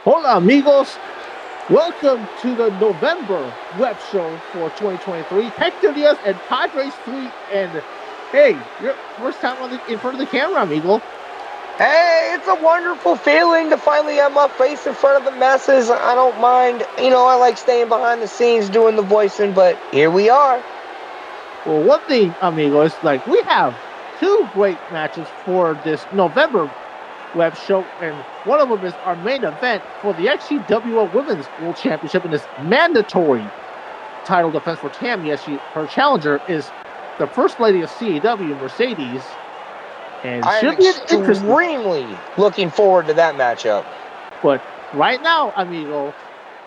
Hola, amigos. Welcome to the November web show for 2023. Hector Diaz and Padre's 3. And hey, your first time in front of the camera, amigo. Hey, it's a wonderful feeling to finally have my face in front of the masses. I don't mind. I like staying behind the scenes doing the voicing, but here we are. Well, one thing, amigo, is like we have two great matches for this November web show, and one of them is our main event for the XGWL Women's World Championship in this mandatory title defense for Tammy, as her challenger is the First Lady of CAW, Mercedes, and I am should be an interesting. extremely looking forward to that matchup. But right now, amigo,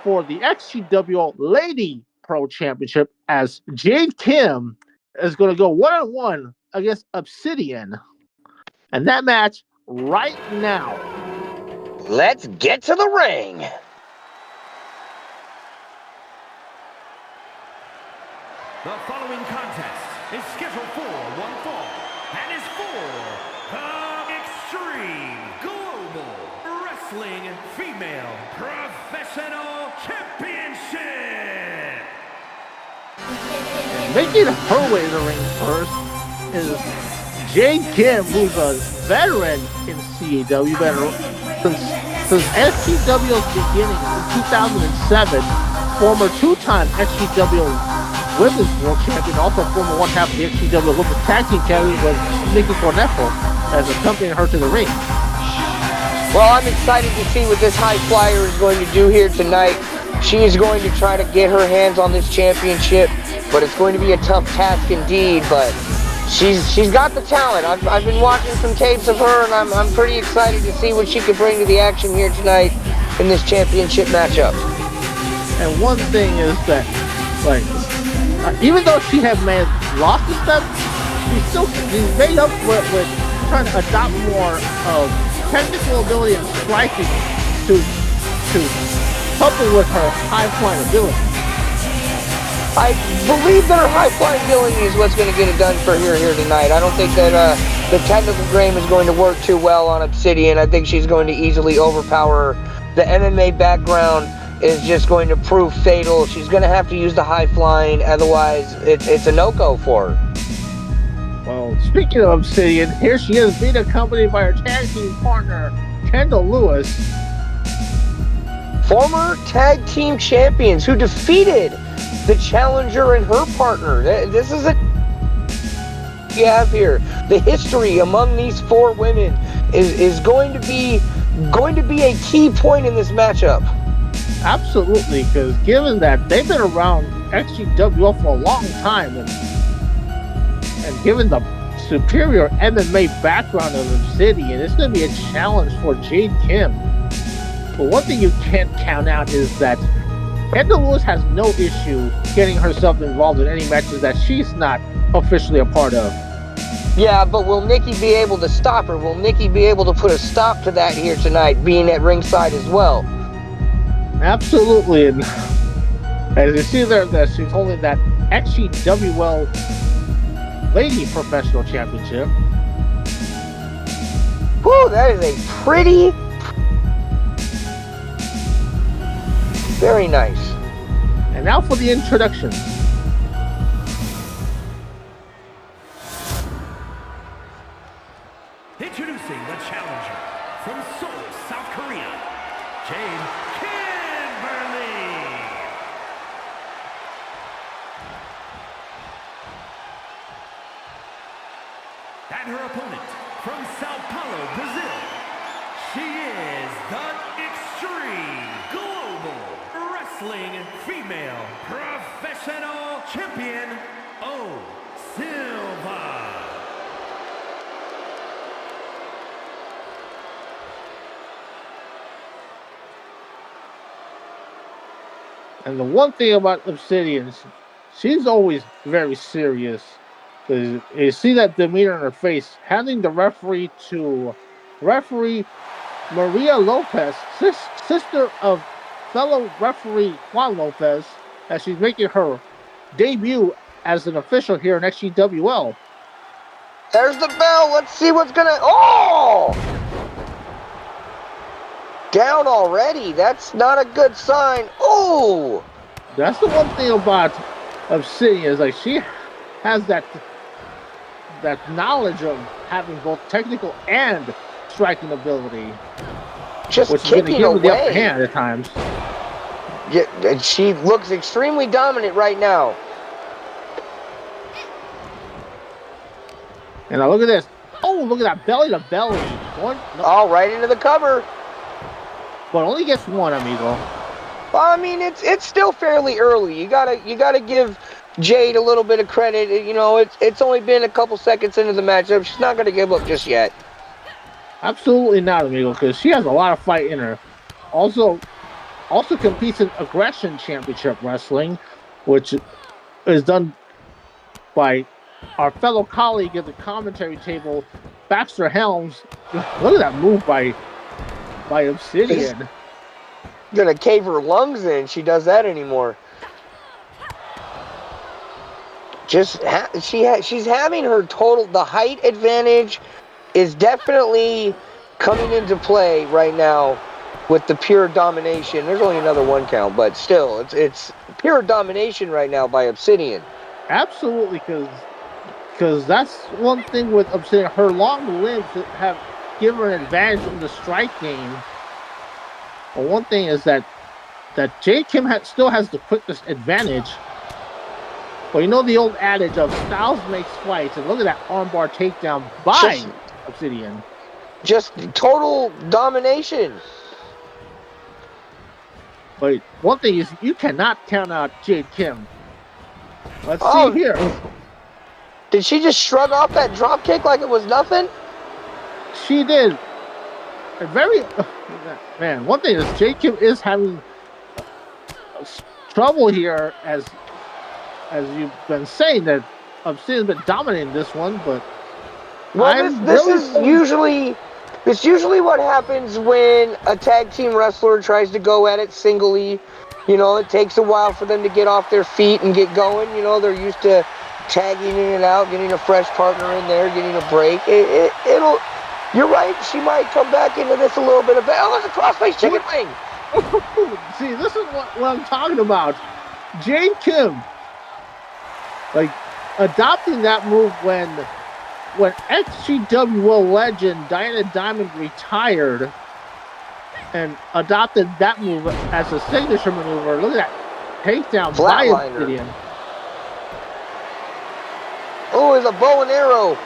for the XGWL Lady Pro Championship, as Jade Kim is going to go one-on-one against Obsidian, and that match right now. Let's get to the ring. The following contest is scheduled for one fall and is for the Extreme Global Wrestling Female Professional Championship. Making her way to the ring first is Jade Kim, who's a veteran in CAW, since XGW's beginning in 2007, former two-time XGW Women's World Champion, also former one half of the XGW Women's Tag Team Champion, was Nikki Cornetto as accompanying her to the ring. Well, I'm excited to see what this high flyer is going to do here tonight. She is going to try to get her hands on this championship, but it's going to be a tough task indeed. But she's got the talent. I've been watching some tapes of her, and I'm pretty excited to see what she can bring to the action here tonight in this championship matchup. And one thing is that, like, even though she had lost a step, she's made up with trying to adopt more of technical ability and striking to couple with her high flying ability. I believe that her high flying ability is what's going to get it done for her here tonight. I don't think that the technical game is going to work too well on Obsidian. I think she's going to easily overpower her. The MMA background is just going to prove fatal. She's going to have to use the high flying, otherwise it's a no-go for her. Well, speaking of Obsidian, here she is being accompanied by her tag team partner, Kendall Lewis. Former tag team champions who defeated the challenger and her partner. This is you have here. The history among these four women is going to be a key point in this matchup. Absolutely, because given that they've been around XGWL for a long time, and given the superior MMA background of Obsidian, it's going to be a challenge for Jade Kim. But one thing you can't count out is that Kendall Lewis has no issue getting herself involved in any matches that she's not officially a part of. Yeah, but will Nikki be able to stop her? Will Nikki be able to put a stop to that here tonight, being at ringside as well? Absolutely, and as you see there, that she's holding that XGWL Lady Professional Championship. Whew, that is a pretty, very nice. And now for the introduction. Introducing the challenger from Seoul, South Korea, Jade Kim. And her opponent from Sao Paulo, Brazil, she is the Extreme Global Wrestling Female Professional Champion, O Silva. And the one thing about Obsidian, she's always very serious. Because you see that demeanor in her face, handing the referee to referee Maria Lopez, sister of fellow referee Juan Lopez, as she's making her debut as an official here in XGWL. There's the bell. Let's see what's gonna. Oh! down already. That's not a good sign. Oh! That's the one thing about Obsidian is like she has that knowledge of having both technical and striking ability, Just which is going to kicking give her the upper away. hand at times. Yeah, and she looks extremely dominant right now. And now look at this. Oh, look at that belly to belly. One, no, Oh, right into the cover. but only gets one, amigo. Well, I mean, it's still fairly early. You gotta give Jade a little bit of credit. You know, it's only been a couple seconds into the matchup. She's not gonna give up just yet. Absolutely not, amigo, because she has a lot of fight in her. Also competes in Aggression Championship Wrestling, which is done by our fellow colleague at the commentary table, Baxter Helms. Look at that move by Obsidian. Gonna cave her lungs in. She does that anymore. She's having her total. The height advantage is definitely coming into play right now with the pure domination. There's only another 1 count, but still, it's pure domination right now by Obsidian. Absolutely, because that's one thing with Obsidian. Her long limbs have given her an advantage in the strike game. But one thing is that Jade Kim still has the quickest advantage. Well, you know the old adage of styles makes fights, and look at that armbar takedown by Obsidian. Just total domination. But one thing is, you cannot count out Jade Kim. Let's see here. Did she just shrug off that drop kick like it was nothing? She did. Man, one thing is, Jade Kim is having trouble here, as you've been saying, that Obsidian's been dominating this one, but this is usually what happens when a tag team wrestler tries to go at it singly. You know, it takes a while for them to get off their feet and get going. You know, they're used to tagging in and out, getting a fresh partner in there, getting a break. It'll. You're right. She might come back into this a little bit of. Oh, it's a crossface chicken wing. See, this is what I'm talking about. Jade Kim, like, adopting that move when XGWL legend Diana Diamond retired and adopted that move as a signature maneuver. Look at that takedown by Obsidian. Oh, it's a bow and arrow.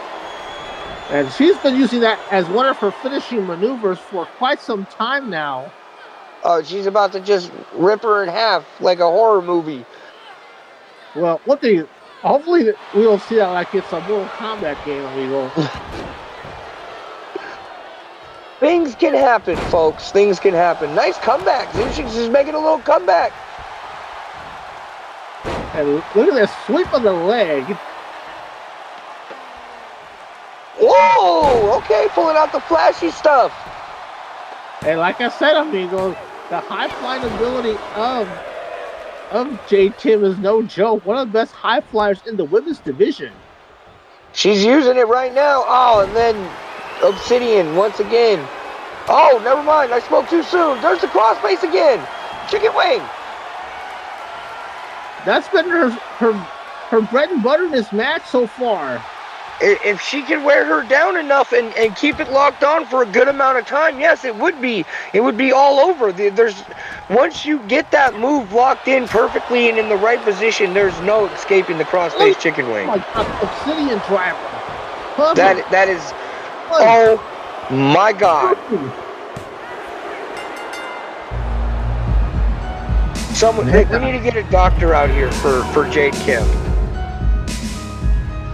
And she's been using that as one of her finishing maneuvers for quite some time now. Oh, she's about to just rip her in half like a horror movie. Well, one thing, hopefully we will see that like it's a Mortal Kombat game, amigo. Things can happen, folks. Things can happen. Nice comeback. She's making a little comeback. And look at this sweep of the leg. Whoa! Okay, pulling out the flashy stuff. And like I said, amigo, the high flying ability of Jade Kim is no joke. One of the best high flyers in the women's division. She's using it right now. Oh, and then Obsidian once again. Oh, never mind. I spoke too soon. There's the crossface again. Chicken wing. That's been her bread and butter in this match so far. If she can wear her down enough and keep it locked on for a good amount of time, yes, it would be all over. Once you get that move locked in perfectly and in the right position, there's no escaping the crossface chicken wing. Oh my God, Obsidian driver. That is, oh my God. We need to get a doctor out here for Jade Kim.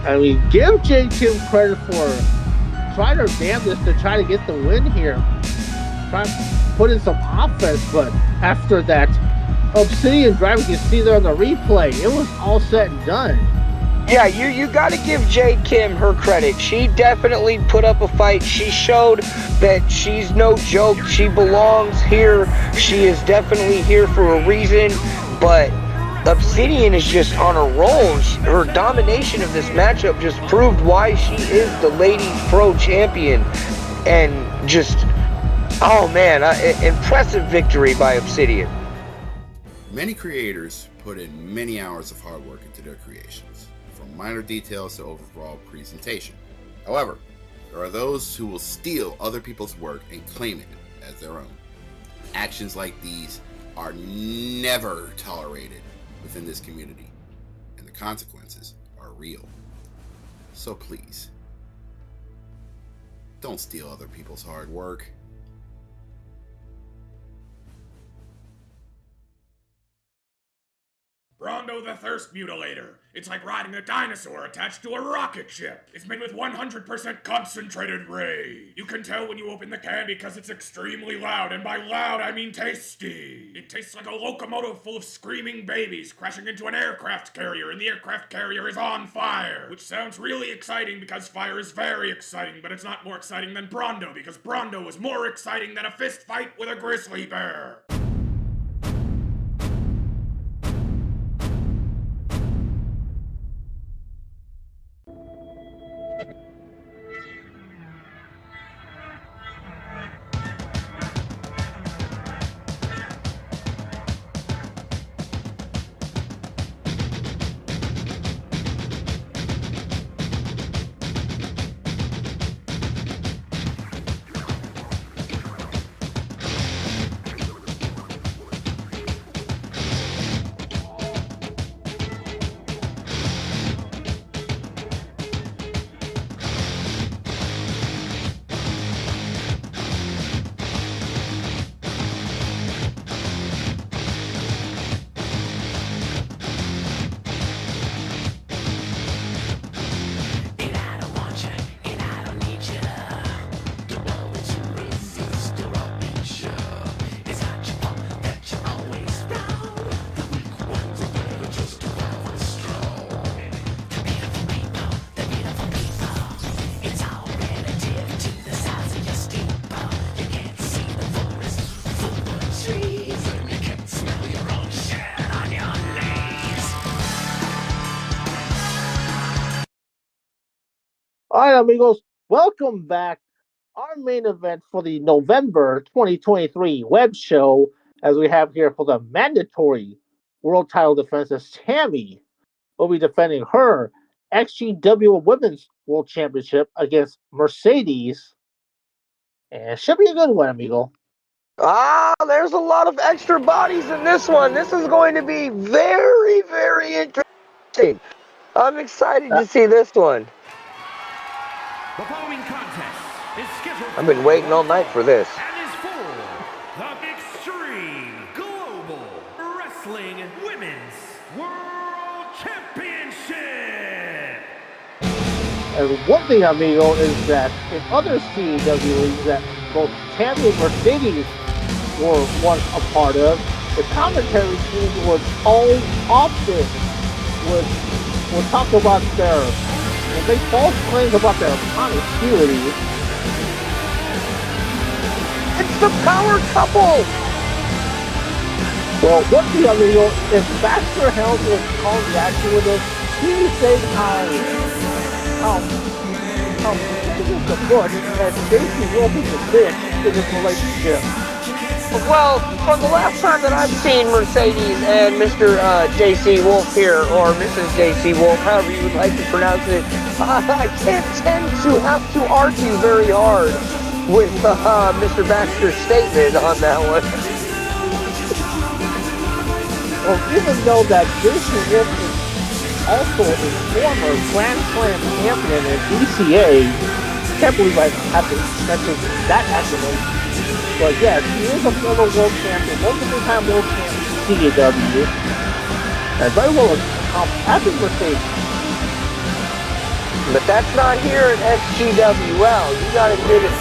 I mean, give Jade Kim credit for trying her damnedest to try to get the win here. Try to put in some offense, but after that Obsidian driver, you see there on the replay, it was all said and done. Yeah, you got to give Jade Kim her credit. She definitely put up a fight. She showed that she's no joke. She belongs here. She is definitely here for a reason, but Obsidian is just on a roll. Her domination of this matchup just proved why she is the Ladies Pro Champion. And just Oh man, impressive victory by Obsidian. Many creators put in many hours of hard work into their creations, from minor details to overall presentation. However, there are those who will steal other people's work and claim it as their own. Actions like these are never tolerated within this community, and the consequences are real. So please, don't steal other people's hard work. Brondo the Thirst Mutilator. It's like riding a dinosaur attached to a rocket ship. It's made with 100% concentrated ray. You can tell when you open the can because it's extremely loud, and by loud I mean tasty. It tastes like a locomotive full of screaming babies crashing into an aircraft carrier, and the aircraft carrier is on fire. Which sounds really exciting because fire is very exciting, but it's not more exciting than Brondo because Brondo is more exciting than a fist fight with a grizzly bear. All right, amigos, welcome back. Our main event for the November 2023 web show, as we have here for the mandatory world title defense, is Tammy will be defending her XGWL Women's World Championship against Mercedes. And it should be a good one, amigo. There's a lot of extra bodies in this one. This is going to be very, very interesting. I'm excited to see this one. The following contest is scheduled. I've been waiting all night for this. And is for the Extreme Global Wrestling Women's World Championship. And one thing, amigo, is that in other CW leagues that both Tammy and Mercedes were once a part of, the commentary team was all often would talk about their, and make false claims about their promiscuity. It's the power couple! Well, one thing, amigo, if Baxter Helms was calling the action with us, he would say how the foot and Stacey Wolf is a bitch in this relationship. Well, from the last time that I've seen Mercedes and Mr. J.C. Wolf here, or Mrs. J.C. Wolf, however you would like to pronounce it, I can't tend to have to argue very hard with Mr. Baxter's statement on that one. Well, even though that J.C. Wolf is also a former Grand Slam champion in DCA, can't believe I have to mention that accolade. But yes, he is a former world champion, multiple-time world champion in CAW, and very well happy Mercedes. But that's not here at XGWL. You gotta admit it,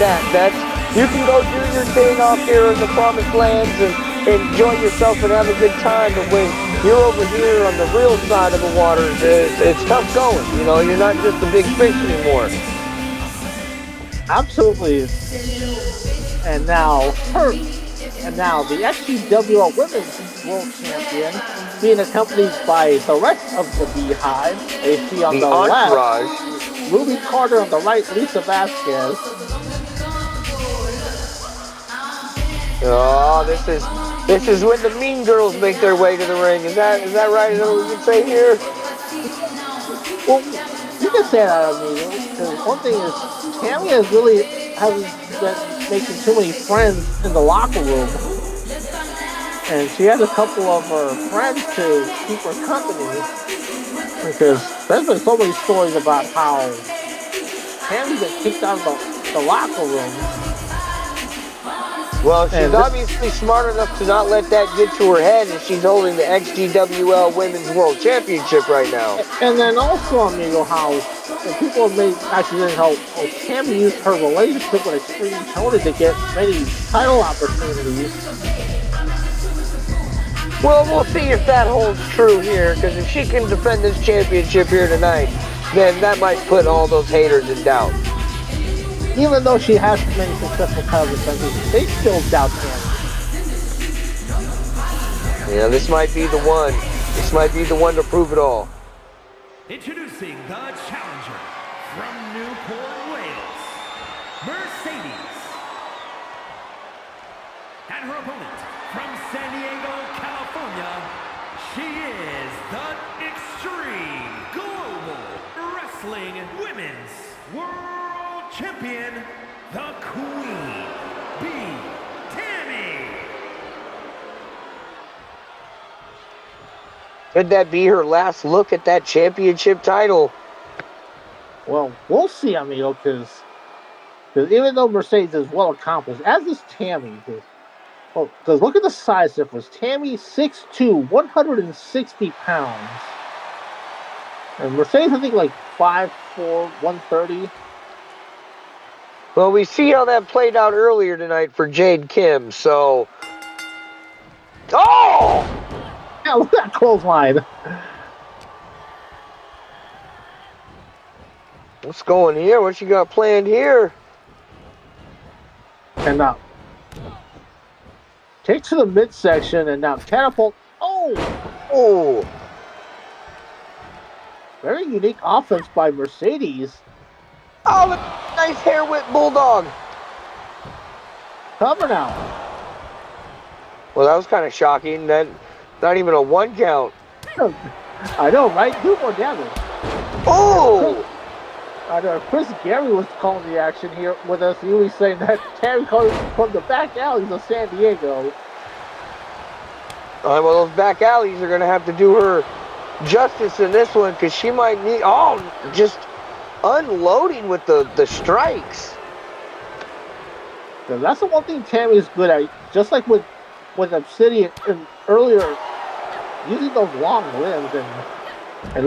you can go do your thing off here in the promised lands and enjoy yourself and have a good time, but when you're over here on the real side of the waters, it's tough going. You know, you're not just a big fish anymore. Absolutely. And now the XGWL Women's World Champion, being accompanied by the rest of the Beehive. They see on the left, Ruby Carter, on the right, Lisa Vasquez. Oh, this is when the mean girls make their way to the ring. Is that right? Is that what we can say here? Well, you can say that, amigo, because one thing is Tammy hasn't been making too many friends in the locker room, and she has a couple of her friends to keep her company. Because there's been so many stories about how Tammy's been kicked out of the locker room. Well, she's And this, obviously smart enough to not let that get to her head, and she's holding the XGWL Women's World Championship right now. and then also, amigo, how and people have made accidents how Tammy used her relationship with Extreme Tony to get many title opportunities. Well, we'll see if that holds true here, because if she can defend this championship here tonight, then that might put all those haters in doubt. Even though she has many successful title defenses, they still doubt Tammy. Yeah, this might be the one. This might be the one to prove it all. Introducing the challenger from Newport, Wales, Mercedes. And her opponent from San Diego, California, she is the Extreme Global Wrestling Women's World Champion, the Queen Bee, Tammy. Could that be her last look at that championship title? Well, we'll see, amigo, because even though Mercedes is well accomplished, as is Tammy, because look at the size difference. Tammy 6'2", 160 pounds. And Mercedes, I think, like 5'4", 130. Well, we see how that played out earlier tonight for Jade Kim, so... Oh! Yeah, look at that clothesline. What's going here? What you got planned here? And now, take to the midsection and now catapult. Oh! Very unique offense by Mercedes. Oh, look, nice hair whip bulldog. Cover now. Well, that was kind of shocking. That not even a 1 count. I know, right? Do more damage. Oh! I know Chris Gary was calling the action here with us. He was saying that Tammy called from the back alleys of San Diego. Well, those back alleys are going to have to do her justice in this one, because she might need... Oh, just unloading with the strikes. That's the one thing Tammy is good at. Just like with Obsidian and earlier, using those long limbs and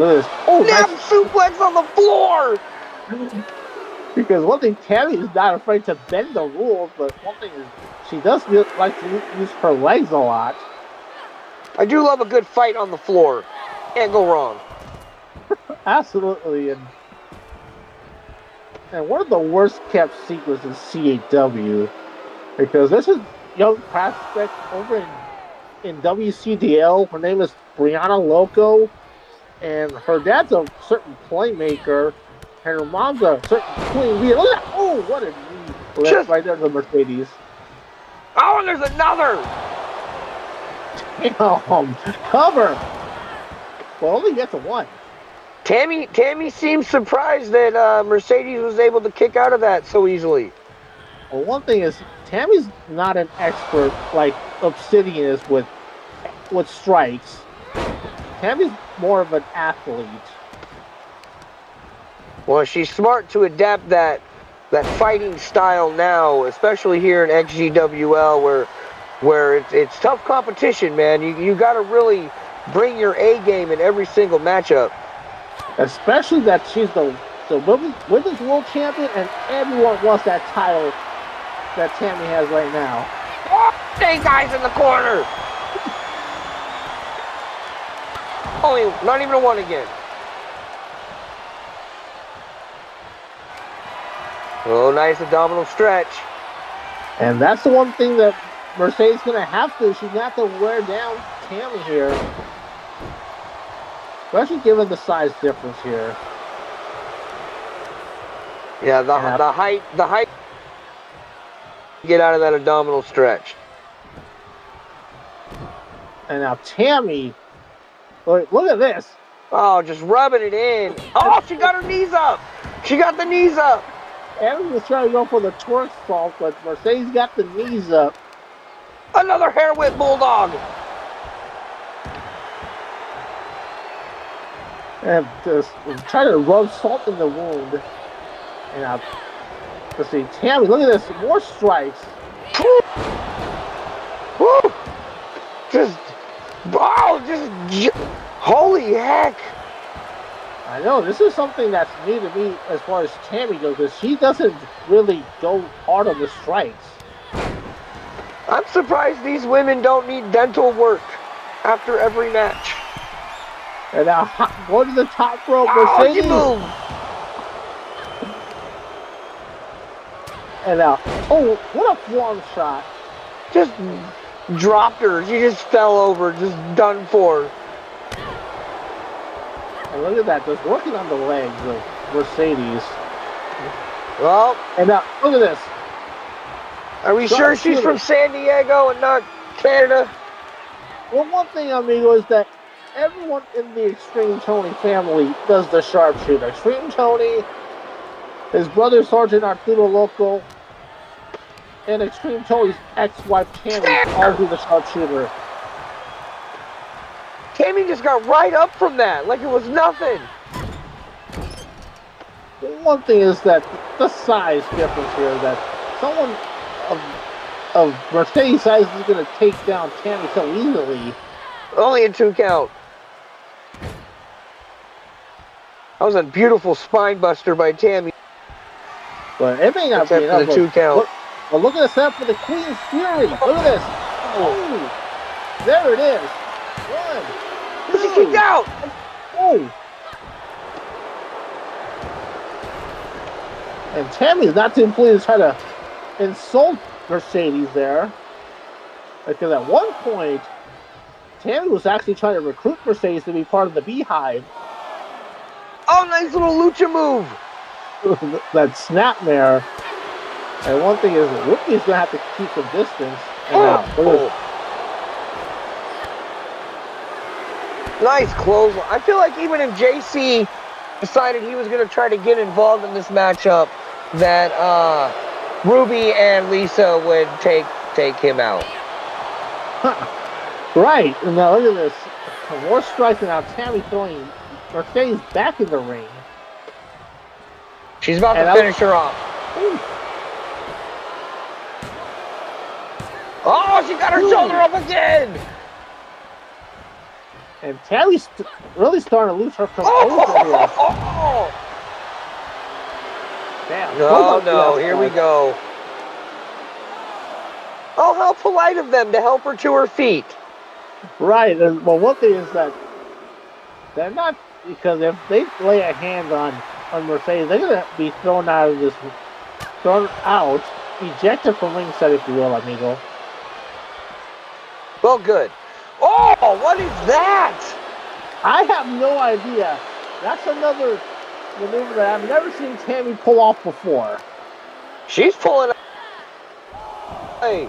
look at this. Oh, Snap nice suplex on the floor! Because one thing, Tammy is not afraid to bend the rules, but one thing is she does like to use her legs a lot. I do love a good fight on the floor. Can't go wrong. Absolutely, and one of the worst kept secrets in CAW, because this is young prospect over in WCDL. Her name is Brianna Loco, and her dad's a certain playmaker, and her mom's a certain queen bee. Look at that! Oh, what a knee lift right there to the Mercedes. Oh, and there's another! Damn, cover. Well, only gets a 1. Tammy seems surprised that Mercedes was able to kick out of that so easily. Well, one thing is, Tammy's not an expert like Obsidian is with strikes. Tammy's more of an athlete. Well, she's smart to adapt that fighting style now, especially here in XGWL, where it's tough competition, man. You got to really bring your A game in every single matchup. Especially that she's the women's world champion, and everyone wants that title that Tammy has right now. Oh, snake eyes in the corner. Only not even a 1 again. Oh, nice abdominal stretch. And that's the one thing that Mercedes gonna have to. She's gonna have to wear down Tammy here, especially given the size difference here. Yeah, the height. Get out of that abdominal stretch. And now Tammy, look at this. Oh, just rubbing it in. Oh, she got her knees up. She got the knees up. Tammy was trying to go for the twerk salt, but Mercedes got the knees up. Another hair whip bulldog. And just trying to rub salt in the wound. And now, let's see, Tammy, look at this, more strikes. Woo! Holy heck. I know, this is something that's new to me as far as Tammy goes, because she doesn't really go hard on the strikes. I'm surprised these women don't need dental work after every match. And now, go to the top rope, Oh, Mercedes. she moved. And now, oh, what a forearm shot. Just dropped her. She just fell over, just done for. And look at that, just working on the legs of Mercedes. Well, And now, look at this. are we sure she's from San Diego and not Canada? Well, one thing, amigo, is that everyone in the Extreme Tony family does the sharpshooter. Extreme Tony, his brother Sergeant Arturo Loco, and Extreme Tony's ex-wife Tammy all do the sharpshooter. Tammy just got right up from that like it was nothing. One thing is that the size difference here, that someone of Mercedes size is going to take down Tammy so easily. Only a 2 count. That was a beautiful spine buster by Tammy. But it may not Except be for enough. the 2 count. Look at the setup for the Queen's Fury. Look at this. Oh, there it is. 1, 2. She kicked out. Oh. And Tammy's not too pleased to try to insult Mercedes there. Because at one point, Tammy was actually trying to recruit Mercedes to be part of the Beehive. Oh, nice little lucha move. That snapmare. And one thing is, Whitney's going to have to keep some distance. And Nice close. I feel like even if JC decided he was going to try to get involved in this matchup, that Ruby and Lisa would take him out. Right. And now look at this. More strikes, and now Tammy throwing Mercedes back in the ring. She's about to finish her off. Oh, she got her shoulder up again. And Tammy's really starting to lose her composure here. Damn. No, here we go. Oh, how polite of them to help her to her feet. Right. And, well, one thing is that they're not, because if they lay a hand on Mercedes, they're going to be thrown out, ejected from ringside, if you will, amigo. Well, good. Oh, what is that? I have no idea. That's another maneuver that I've never seen Tammy pull off before. She's pulling. Hey.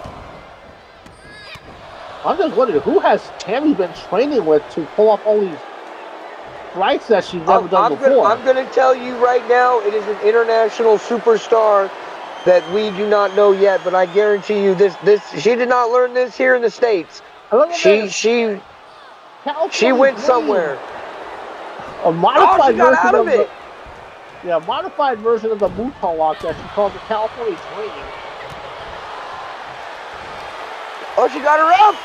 I'm just wondering, who has Tammy been training with to pull off all these strikes that she's never done before? I'm going to tell you right now, it is an international superstar that we do not know yet, but I guarantee you this she did not learn this here in the States. She went somewhere. A modified she got out of it. A modified version of the Mouton Lock that she called the California Dream. Oh, she got her up.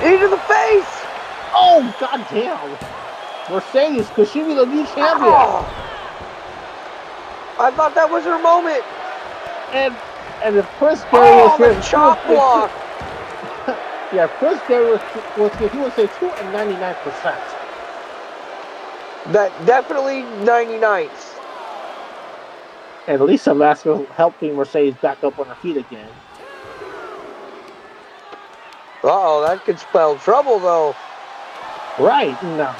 Into the face. Oh, goddamn. Mercedes, could she be the new champion? Oh. I thought that was her moment. And if Chris Gary was here, the chop block. Yeah, Chris Gary was here, he would say 299%. That definitely 99s. And Lisa Vasquez helping Mercedes back up on her feet again. Uh-oh, that could spell trouble, though. Right, now,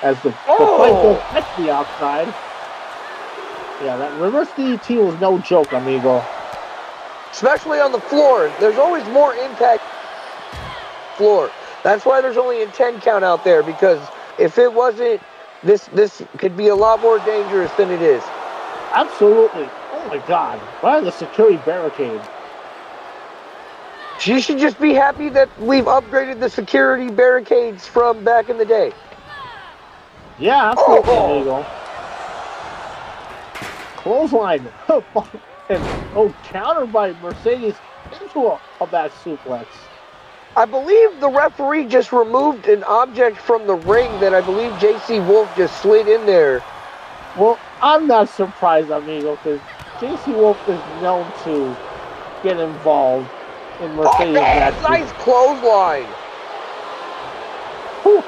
as the fight goes back to the outside. Yeah, that reverse DDT was no joke, amigo. Especially on the floor. There's always more impact floor. That's why there's only a 10 count out there, because if it wasn't, this could be a lot more dangerous than it is. Absolutely. Oh my God. Right on the security barricade. She should just be happy that we've upgraded the security barricades from back in the day. Yeah, absolutely, amigo. Clothesline. And countered by Mercedes into a back suplex. I believe the referee just removed an object from the ring that I believe JC Wolf just slid in there. Well, I'm not surprised, amigo, because JC Wolf is known to get involved in Mercedes matches. Nice clothesline. Whew.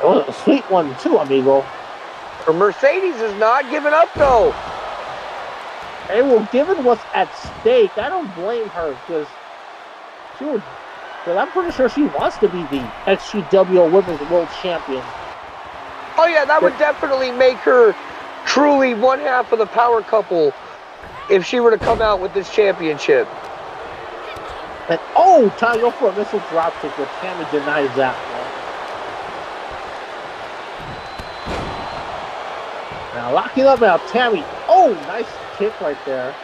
It was a sweet one too, amigo. Mercedes is not giving up though. Hey, well, given what's at stake, I don't blame her, because I'm pretty sure she wants to be the XGWL Women's World Champion. Oh yeah, that would definitely make her truly one half of the power couple if she were to come out with this championship. And time to go for a missile dropkick, but Tammy denies that one. Now locking up now, Tammy. Oh, nice kick right there.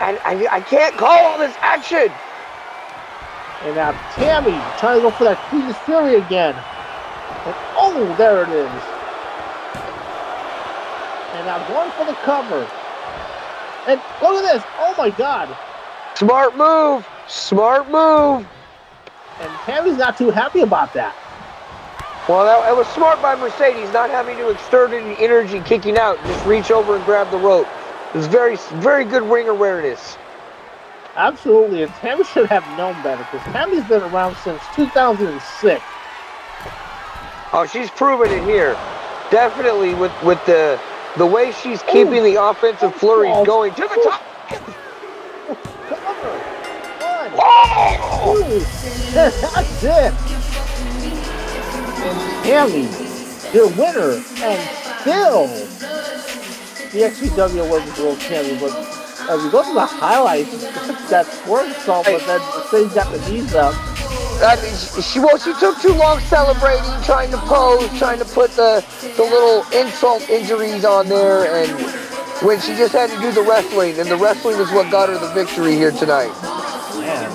I can't call all this action. And now Tammy trying to go for that Queen's Fury again. And there it is. And now going for the cover. And look at this. Oh my God. Smart move. Smart move. And Tammy's not too happy about that. Well, it was smart by Mercedes, not having to exert any energy kicking out. Just reach over and grab the rope. It was very, very good ring awareness. Absolutely, and Tammy should have known better, because Tammy's been around since 2006. Oh, she's proven it here. Definitely with the way she's keeping the offensive flurries going to the top. Cover. One. Oh! Two. That's it. And Tammy, your winner, and still the XGWL Women's World Champion. But as we go to the highlights, that swerve salt, but then Mercedes got the knees up. She took too long celebrating, trying to pose, trying to put the little insult injuries on there, and when she just had to do the wrestling, and the wrestling is what got her the victory here tonight. Man.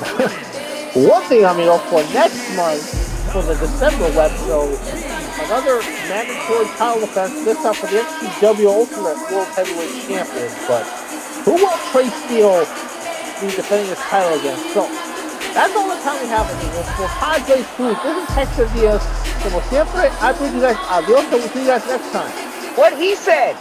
One thing, for next month, for the December web show, another mandatory title defense, this time for the XGW Ultimate World Heavyweight Champion. But who will Trey Steele be defending his title against? So that's all the time we have, amigos. For Padre Food, this is Hector Diaz. Como siempre, I bring you guys adios, and we'll see you guys next time. What he said.